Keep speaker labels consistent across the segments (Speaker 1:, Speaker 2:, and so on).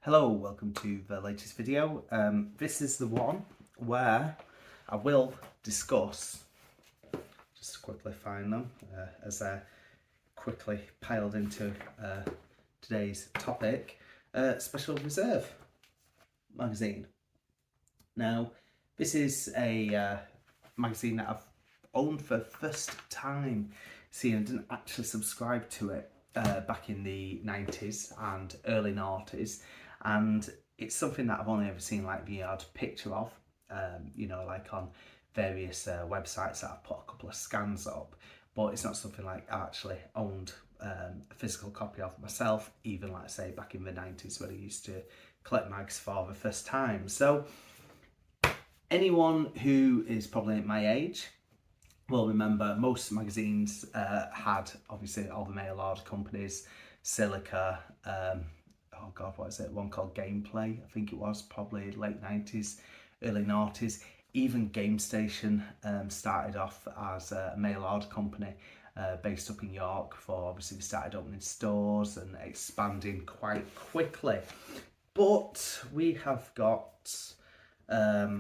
Speaker 1: Hello, welcome to the latest video. This is the one where I will discuss, just to quickly find them as they're quickly piled into today's topic, Special Reserve magazine. Now, this is a magazine that I've owned for the first time. See, I didn't actually subscribe to it back in the 90s and early noughties, and it's something that I've only ever seen like the odd picture of, like on various websites that I've put a couple of scans up, but it's not something like I actually owned a physical copy of myself, even like say back in the 90s when I used to collect mags for the first time. So anyone who is probably at my age will remember most magazines had obviously all the mail order companies, Silica, oh god, what is it? One called Gameplay, I think it was, probably late 90s, early noughties. Even Game Station started off as a mail order company based up in York before obviously they started opening stores and expanding quite quickly. But we have got a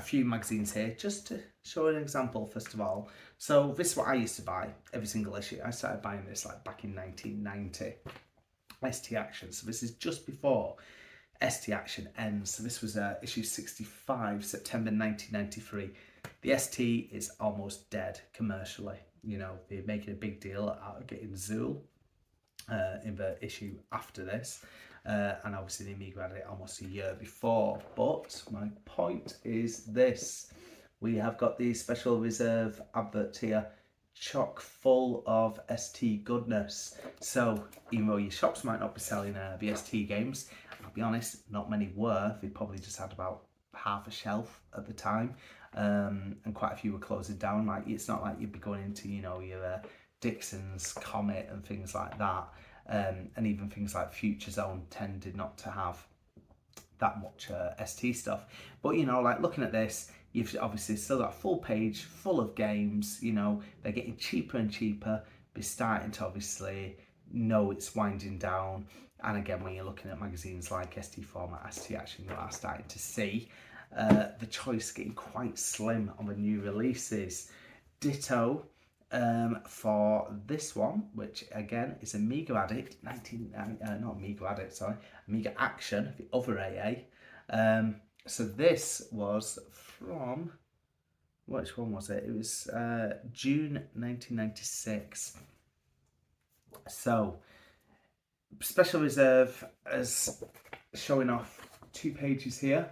Speaker 1: few magazines here just to show an example first of all. So this is what I used to buy every single issue. I started buying this like back in 1990. ST Action. So this is just before ST Action ends. So this was issue 65, September 1993. The ST is almost dead commercially. You know, they're making a big deal out of getting Zool in the issue after this. And obviously the Amiga had it almost a year before. But my point is this. We have got the Special Reserve advert here, chock full of ST goodness. So even though your shops might not be selling the ST games, I'll be honest, not many were. They probably just had about half a shelf at the time, and quite a few were closing down. Like, it's not like you'd be going into, you know, your Dixon's Comet and things like that, and even things like Future Zone tended not to have that much ST stuff. But you know, like looking at this, you've obviously still got a full page full of games. You know, they're getting cheaper and cheaper. They're starting to obviously know it's winding down. And again, when you're looking at magazines like ST Format, ST Action, you are starting to see the choice getting quite slim on the new releases. Ditto for this one, which again is Amiga Addict, not Amiga Addict, sorry, Amiga Action, the other AA. So this was from, which one was it? It was June 1996. So Special Reserve is showing off 2 pages here,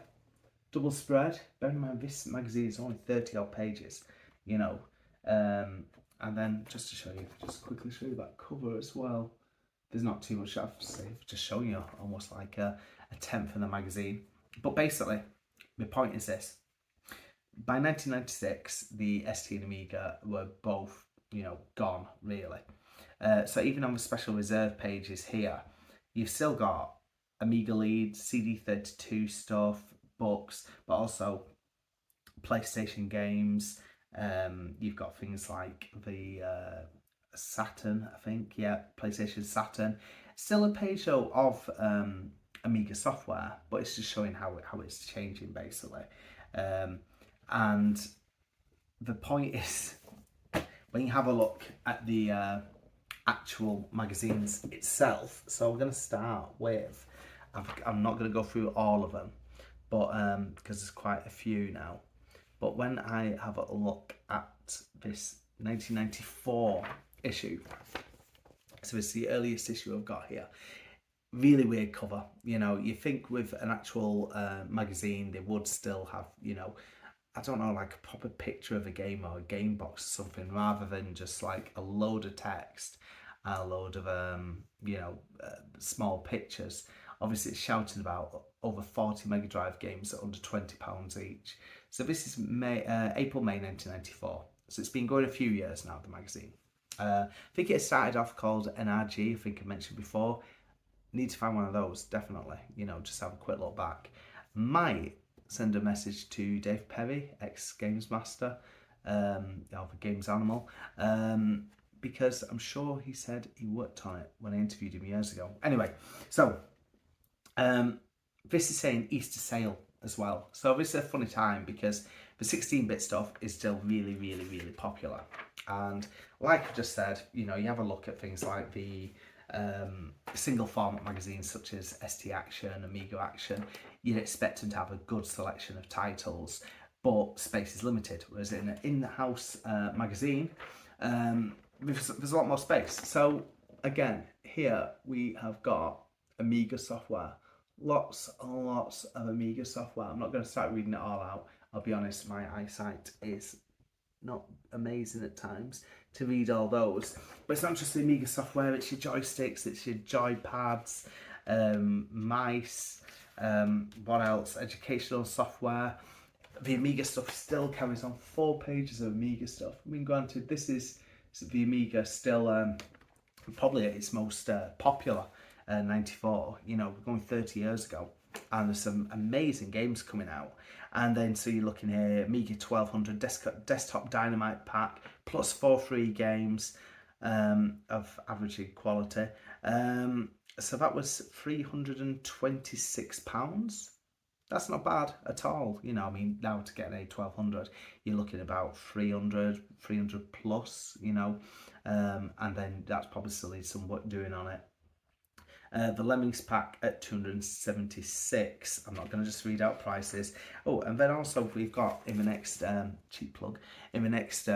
Speaker 1: double spread. Bear in mind this magazine is only 30 odd pages, you know. And then just to show you, just quickly show you that cover as well. There's not too much I have to say, just showing you almost like a tenth of the magazine. But basically, my point is this. By 1996, the ST and Amiga were both, you know, gone, really. So even on the Special Reserve pages here, you've still got Amiga Lead, CD32 stuff, books, but also PlayStation games. You've got things like the Saturn, I think, yeah, PlayStation Saturn. Still a page though of Amiga software, but it's just showing how it's changing basically. And the point is, when you have a look at the actual magazines itself, so we're going to start with, I'm not going to go through all of them, but because there's quite a few now. But when I have a look at this 1994 issue, so it's the earliest issue I've got here, really weird cover. You know, you think with an actual magazine they would still have, you know, I don't know, like a proper picture of a game or a game box or something, rather than just like a load of text and a load of small pictures. Obviously it's shouting about over 40 Mega Drive games at under £20 each. So this is April, May 1994. So it's been going a few years now, the magazine. I think it started off called NRG, I think I mentioned before. Need to find one of those, definitely. You know, just have a quick look back. Might send a message to Dave Perry, ex-Games Master, of Games Animal, because I'm sure he said he worked on it when I interviewed him years ago. Anyway, so this is saying Easter sale as well. So this is a funny time because the 16-bit stuff is still really, really, really popular. And like I just said, you know, you have a look at things like the single format magazines such as ST Action, Amiga Action. You'd expect them to have a good selection of titles, but space is limited. Whereas in an in-house magazine, there's a lot more space. So again, here we have got Amiga software. Lots and lots of Amiga software. I'm not going to start reading it all out. I'll be honest, my eyesight is not amazing at times to read all those. But it's not just the Amiga software, it's your joysticks, it's your joypads, mice, what else? Educational software. The Amiga stuff still carries on 4 pages of Amiga stuff. I mean, granted, this is the Amiga still probably at its most popular, 94, you know, we're going 30 years ago, and there's some amazing games coming out. And then so you're looking here, Amiga 1200 desktop dynamite pack, plus 4 free games of average quality. So that was £326. That's not bad at all. You know, I mean, now to get an A1200, you're looking about 300 plus, you know, and then that's probably still needs some work doing on it. The Lemmings pack at 276. I'm not going to just read out prices. Oh, and then also we've got in the next cheap plug, in the next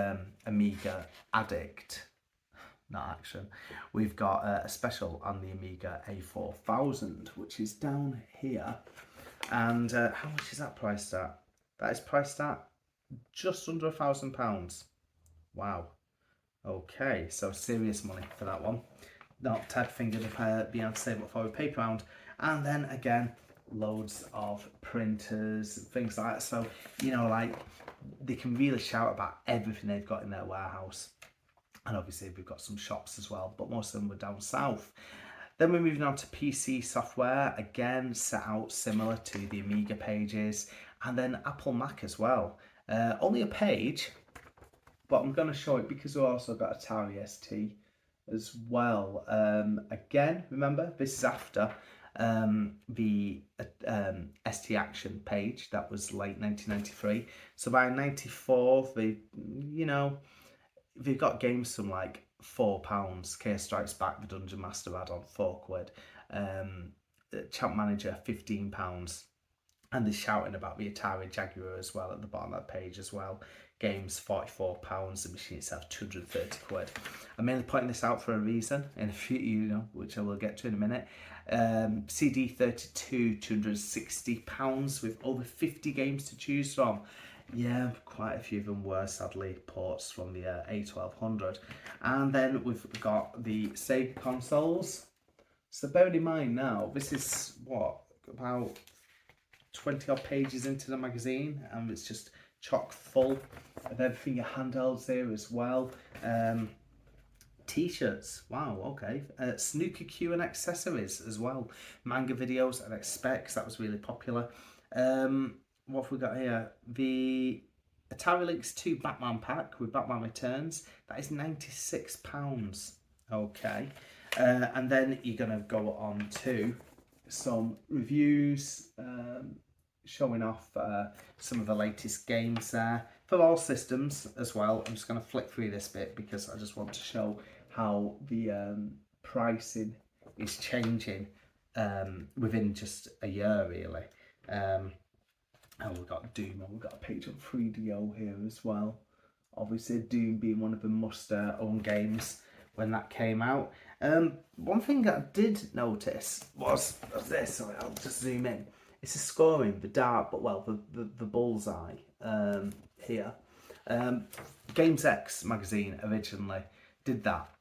Speaker 1: Amiga Addict, not Action, we've got a special on the Amiga A4000, which is down here. And how much is that priced at? That is priced at just under £1,000. Wow. Okay, so serious money for that one. Not type of thing to be able to save up for a paper round. And then again, loads of printers, things like that. So, you know, like they can really shout about everything they've got in their warehouse. And obviously we've got some shops as well, but most of them were down south. Then we're moving on to PC software, again set out similar to the Amiga pages, and then Apple Mac as well. Only a page, but I'm going to show it because we've also got Atari ST as well. Again, remember, this is after the ST Action page. That was late 1993. So by 94, they've got games from like £4. Chaos Strikes Back, the Dungeon Master add-on, £4. Champ Manager, £15. And they're shouting about the Atari Jaguar as well at the bottom of that page as well. Games, £44. The machine itself, £230. I'm mainly pointing this out for a reason, in a few, you know, which I will get to in a minute. CD32, £260 with over 50 games to choose from. Yeah, quite a few of them were sadly ports from the A1200. And then we've got the Sega consoles. So bearing in mind now, this is what, about 20 odd pages into the magazine, and it's just chock full of everything. Your handhelds there as well. T-shirts, wow, okay. Snooker cue and accessories as well. Manga videos and specs, that was really popular. What have we got here? The Atari Lynx 2 Batman pack with Batman Returns. That is £96. Okay. And then you're going to go on to some reviews showing off some of the latest games there for all systems as well. I'm just going to flick through this bit because I just want to show how the pricing is changing within just a year, really. And we've got Doom, and we've got a page on 3DO here as well. Obviously, Doom being one of the must-own games when that came out. One thing that I did notice was this. Sorry, I'll just zoom in. It's a scoring, the dart, but well, the bullseye here. Games X magazine originally did that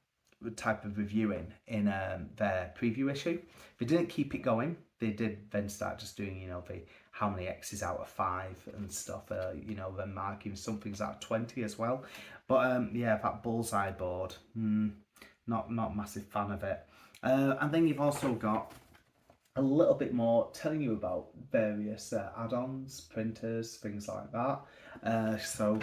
Speaker 1: type of reviewing in their preview issue. They didn't keep it going. They did then start just doing, you know, the how many X's out of 5 and stuff, you know, then marking some things out of 20 as well. But yeah, that bullseye board, not massive fan of it. And then you've also got a little bit more telling you about various add-ons, printers, things like that. So,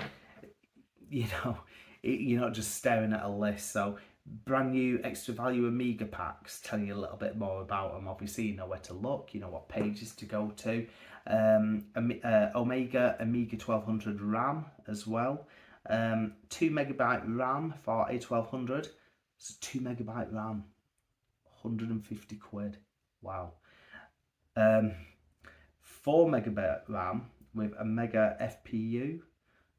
Speaker 1: you know, you're not just staring at a list. So brand new extra value Amiga packs, telling you a little bit more about them. Obviously, you know where to look, you know what pages to go to. Omega Amiga 1200 RAM as well. 2 megabyte RAM for a 1200. It's 2 megabyte RAM, 150 quid. Wow. 4 megabyte RAM with a mega FPU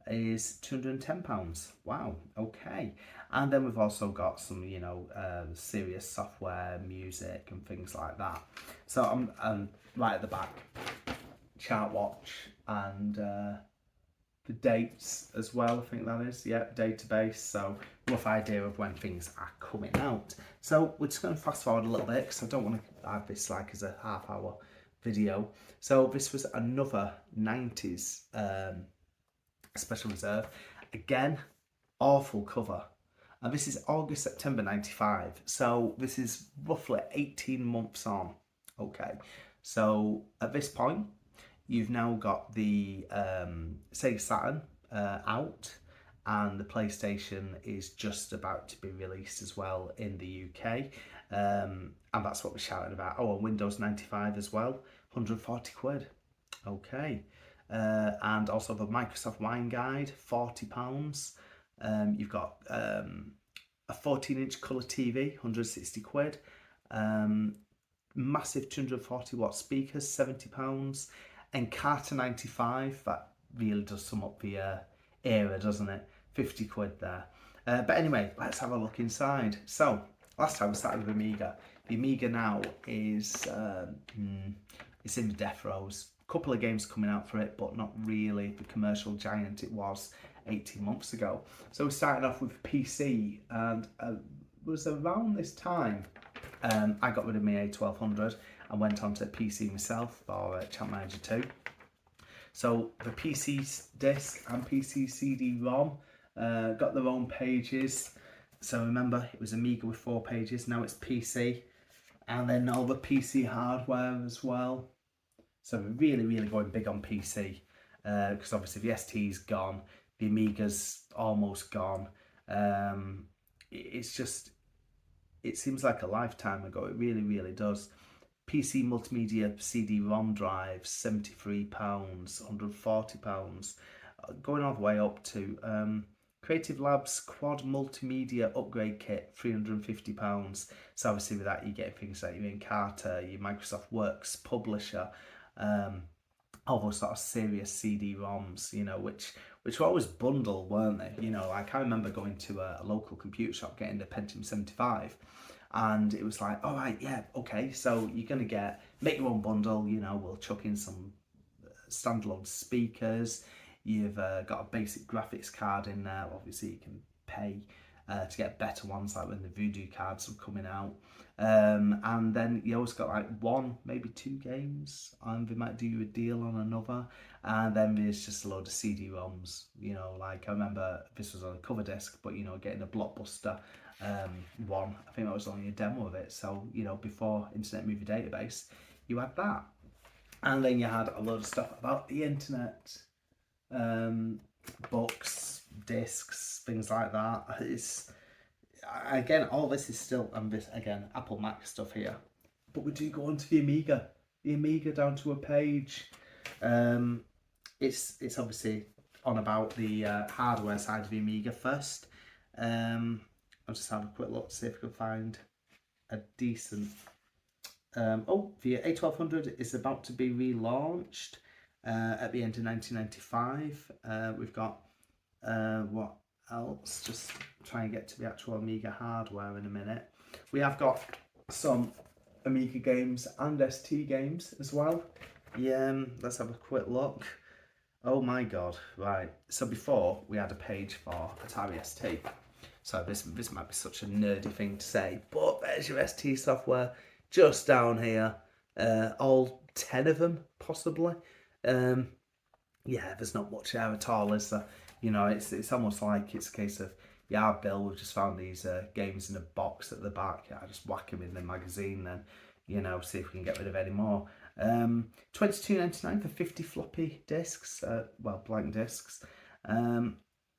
Speaker 1: is £210. Wow, okay. And then we've also got some, you know, serious software, music and things like that. So I'm right at the back, chart watch and the dates as well, I think that is, yeah, database, so rough idea of when things are coming out. So we're just going to fast forward a little bit because I don't want to have this like as a half-hour video. So this was another 90s special reserve. Again, awful cover. And this is August, September 95. So this is roughly 18 months on. Okay. So at this point, you've now got the Sega Saturn out, and the PlayStation is just about to be released as well in the UK. And that's what we're shouting about. Oh, and Windows 95 as well, 140 quid. Okay. And also the Microsoft Wine Guide, £40. You've got a 14-inch colour TV, 160 quid. Massive 240 watt speakers, £70. Encarta 95, that really does sum up the era, doesn't it? 50 quid there. But anyway, let's have a look inside. So, last time we started with Amiga. The Amiga now is it's in the death throes. A couple of games coming out for it, but not really the commercial giant it was 18 months ago. So we started off with PC, and it was around this time I got rid of my A1200 and went on to PC myself for Champ Manager 2. So the PC disc and PC CD-ROM got their own pages. So remember, it was Amiga with 4 pages, now it's PC. And then all the PC hardware as well. So we're really, really going big on PC. Because obviously the ST's gone, the Amiga's almost gone. It's just, it seems like a lifetime ago. It really, really does. PC multimedia CD-ROM drives, £73, £140, going all the way up to Creative Labs Quad Multimedia Upgrade Kit, £350. So obviously with that you get things like your Encarta, your Microsoft Works Publisher, all those sort of serious CD-ROMs, you know, which were always bundled, weren't they? You know, like I remember going to a local computer shop getting the Pentium 75, and it was like, all right, yeah, okay, so you're going to make your own bundle, you know, we'll chuck in some standalone speakers, you've got a basic graphics card in there, obviously you can pay to get better ones, like when the Voodoo cards were coming out. And then you always got like 1, maybe 2 games, and they might do you a deal on another. And then there's just a load of CD-ROMs, you know, like I remember this was on a cover disc, but you know, getting a Blockbuster one, I think that was only a demo of it. So, you know, before Internet Movie Database, you had that. And then you had a load of stuff about the internet, books, discs, things like that. It's, again, all this is still, and this again, Apple Mac stuff here, but we do go on to the Amiga down to a page. It's obviously on about the hardware side of the Amiga first. I'll just have a quick look to see if I can find a decent. Oh, the A1200 is about to be relaunched at the end of 1995. We've got what else? Just try and get to the actual Amiga hardware in a minute. We have got some Amiga games and ST games as well. Yeah, let's have a quick look. Oh my god, right. So before we had a page for Atari ST. So this might be such a nerdy thing to say, but there's your ST software just down here. All 10 of them, possibly. Yeah, there's not much there at all, is there? You know, it's almost like it's a case of, yeah, Bill, we've just found these games in a box at the back. Yeah, I just whack them in the magazine then, you know, see if we can get rid of any more. $22.99 for 50 floppy discs, well, blank discs.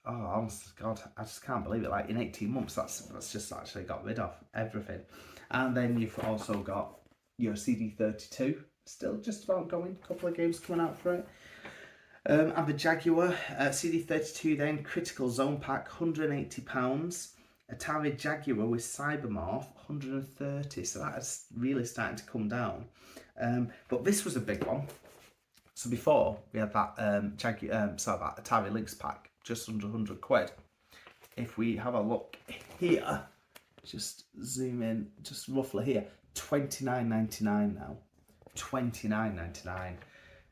Speaker 1: Oh, honest to God, I just can't believe it. Like in 18 months, that's just actually got rid of everything. And then you've also got your CD32, still just about going. A couple of games coming out for it. And the Jaguar CD32 then, Critical Zone Pack, £180. Atari Jaguar with Cybermorph, 130. So that is really starting to come down. But this was a big one. So before we had that that Atari Lynx pack, just under 100 quid. If we have a look here, just zoom in, just roughly here, £29.99 now. £29.99.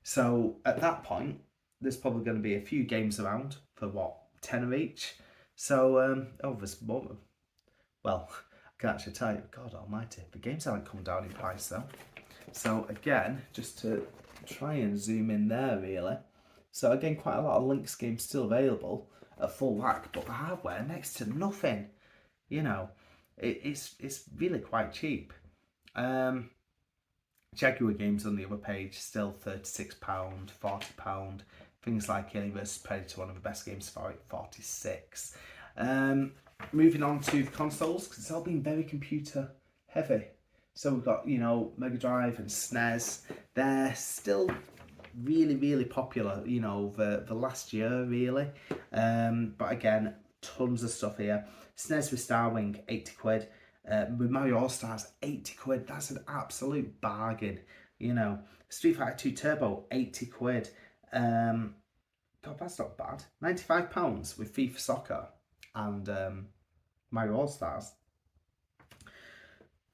Speaker 1: So at that point, there's probably going to be a few games around for what, tenner each. So there's more. Well, I can actually tell you, God Almighty, the games haven't come down in price though. So again, just to try and zoom in there really. So again, quite a lot of Lynx games still available at full whack, but the hardware next to nothing. You know, it's really quite cheap. Jaguar games on the other page still £36, £40. Things like Alien vs Predator, one of the best games for it, £46. Moving on to the consoles, because it's all been very computer heavy. So we've got, you know, Mega Drive and SNES. They're still really, really popular, you know, the last year, really. But again, tons of stuff here. SNES with Starwing, 80 quid. With Mario All-Stars, 80 quid. That's an absolute bargain, you know. Street Fighter 2 Turbo, 80 quid. God, that's not bad. £95 with FIFA Soccer and Mario All-Stars.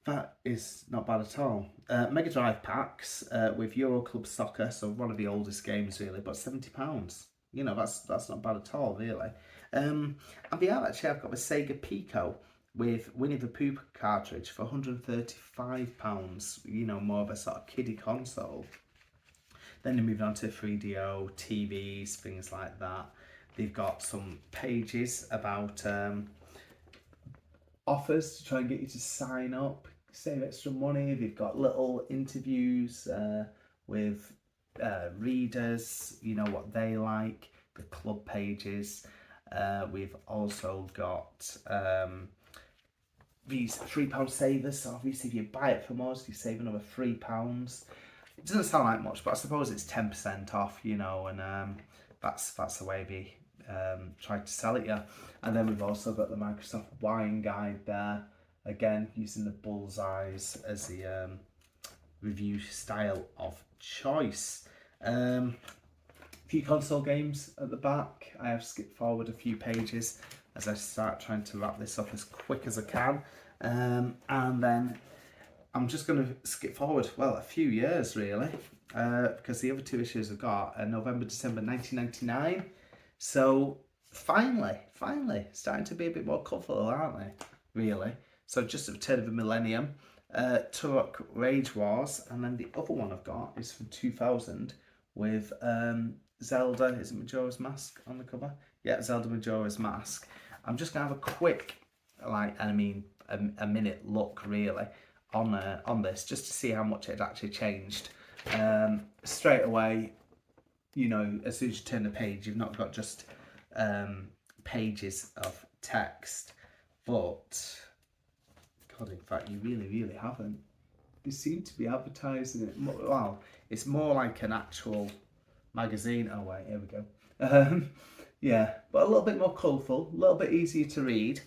Speaker 1: That is not bad at all. Mega Drive packs with Euro Club Soccer, so one of the oldest games really, but £70. You know, that's not bad at all, really. And actually, I've got the Sega Pico with Winnie the Pooh cartridge for £135. You know, more of a sort of kiddie console. Then they moved on to 3DO, TVs, things like that. They've got some pages about offers to try and get you to sign up, save extra money. They've got little interviews with readers, you know, what they like, the club pages. We've also got these £3 savers, so obviously if you buy it from us, you save another £3. It doesn't sound like much, but I suppose it's 10% off, you know, and that's the way we try to sell it, yeah. And then we've also got the Microsoft Wine Guide there, again using the bullseyes as the review style of choice. Few console games at the back. I have skipped forward a few pages as I start trying to wrap this up as quick as I can, and then I'm just going to skip forward, well, a few years really, because the other two issues I've got are November, December 1999. So finally, starting to be a bit more colourful, aren't they? Really. So just at the turn of the millennium, Turok Rage Wars, and then the other one I've got is from 2000 with Zelda. Is it Majora's Mask on the cover? Yeah, Zelda Majora's Mask. I'm just gonna have a quick, like, I mean, a minute look really on this, just to see how much it actually changed. Straight away, you know, as soon as you turn the page, you've not got just pages of text, but God, in fact, you really haven't. They seem to be advertising it. Wow, it's more like an actual magazine. Oh wait, here we go. Yeah, but a little bit more colourful, a little bit easier to read.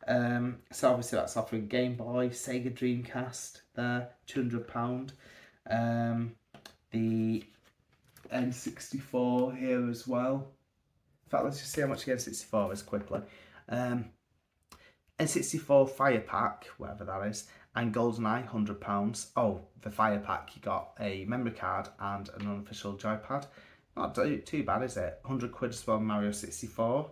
Speaker 1: So obviously that's offering Game Boy, Sega Dreamcast there, £200. The N64 here as well. In fact, let's just see how much the N64 is quickly. N64 Fire Pack, whatever that is, and GoldenEye, £100. Oh, the Fire Pack, you got a memory card and an unofficial joypad. Not too bad, is it? 100 quid as well, Mario 64.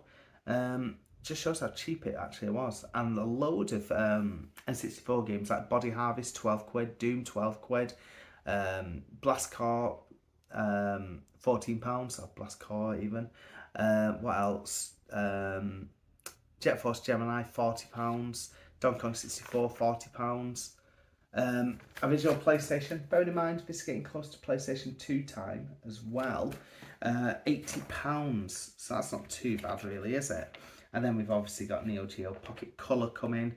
Speaker 1: Just shows how cheap it actually was. And a load of N64 games like Body Harvest, 12 quid, Doom, 12 quid, Blast Corps, £14, or Blast Corps even. What else? Jet Force Gemini, £40. Donkey Kong 64, £40. Original PlayStation, bearing in mind this is getting close to PlayStation 2 time as well. £80, so that's not too bad really, is it? And then we've obviously got Neo Geo Pocket Color coming.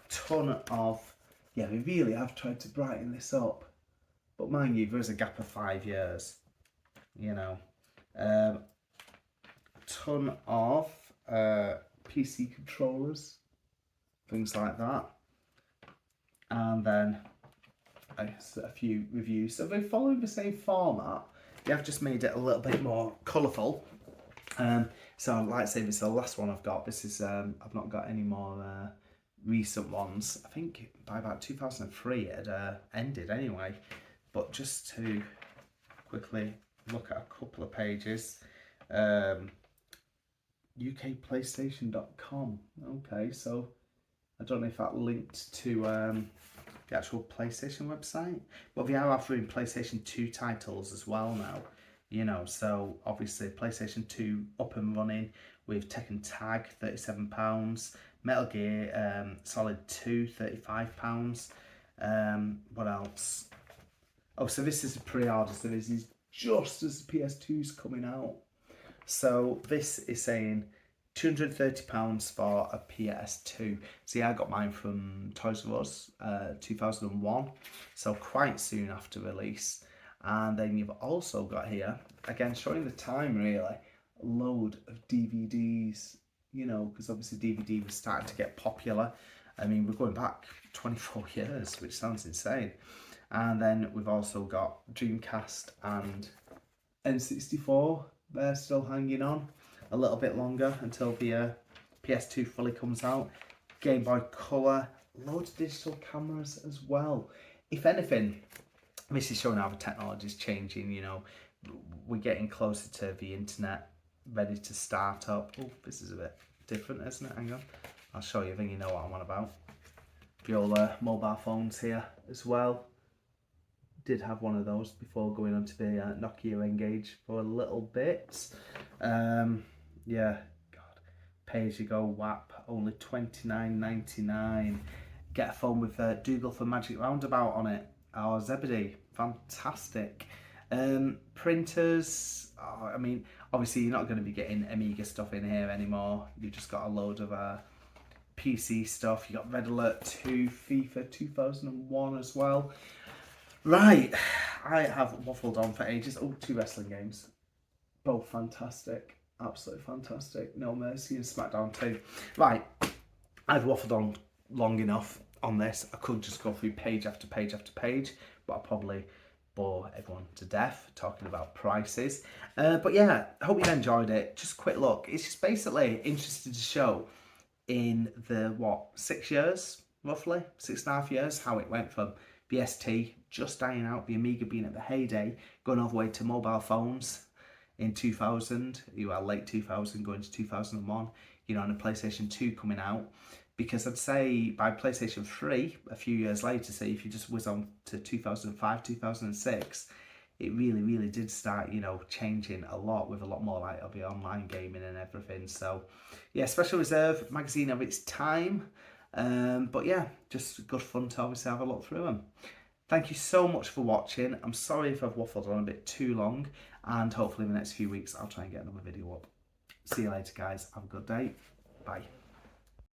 Speaker 1: Ton of, yeah, we really have tried to brighten this up. But mind you, there is a gap of 5 years, you know. Ton of PC controllers, things like that. And then a few reviews. So they're following the same format. They have just made it a little bit more colourful. So like I say, this is the last one I've got. This is I've not got any more recent ones. I think by about 2003 it had ended anyway. But just to quickly look at a couple of pages. UKPlaystation.com. Okay, so I don't know if that linked to the actual PlayStation website, but they are offering PlayStation 2 titles as well now, you know, so obviously PlayStation 2 up and running with Tekken Tag, £37, Metal Gear Solid 2, £35. What else? Oh, so this is a pre-order, so this is just as the PS2's coming out. So this is saying £230 for a PS2. See, I got mine from Toys R Us, 2001, so quite soon after release. And then you've also got here, again showing the time really, a load of DVDs, you know, because obviously DVD was starting to get popular. I mean, we're going back 24 years, which sounds insane. And then we've also got Dreamcast and N64. They're still hanging on a little bit longer until the PS2 fully comes out. Game Boy Color, loads of digital cameras as well. If anything, this is showing how the technology is changing, you know. We're getting closer to the internet, ready to start up. Oh, this is a bit different, isn't it? Hang on. I'll show you, I think you know what I'm on about. The old mobile phones here as well. Did have one of those before going on to the Nokia Engage for a little bit. Yeah, God, pay as you go WAP, only $29.99. Get a phone with Dougal for Magic Roundabout on it, or Zebedee, fantastic. Printers, oh, I mean, obviously you're not going to be getting Amiga stuff in here anymore. You've just got a load of PC stuff. You got Red Alert 2, FIFA 2001 as well. Right, I have waffled on for ages. Oh, 2 wrestling games. Both fantastic. Absolutely fantastic. No Mercy and SmackDown 2. Right, I've waffled on long enough on this. I could just go through page after page after page, but I'll probably bore everyone to death talking about prices. But yeah, I hope you enjoyed it. Just a quick look. It's just basically interested to show in the, 6 years, roughly? 6.5 years, how it went from the ST just dying out, the Amiga being at the heyday, going all the way to mobile phones in 2000, late 2000, going to 2001, you know, and a PlayStation 2 coming out. Because I'd say by PlayStation 3, a few years later, say if you just whiz on to 2005, 2006, it really, really did start, you know, changing a lot with a lot more like of the online gaming and everything. So yeah, Special Reserve magazine of its time. But yeah, just good fun to obviously have a look through them. Thank you so much for watching. I'm sorry if I've waffled on a bit too long, and hopefully in the next few weeks I'll try and get another video up. See you later guys, have a good day, bye.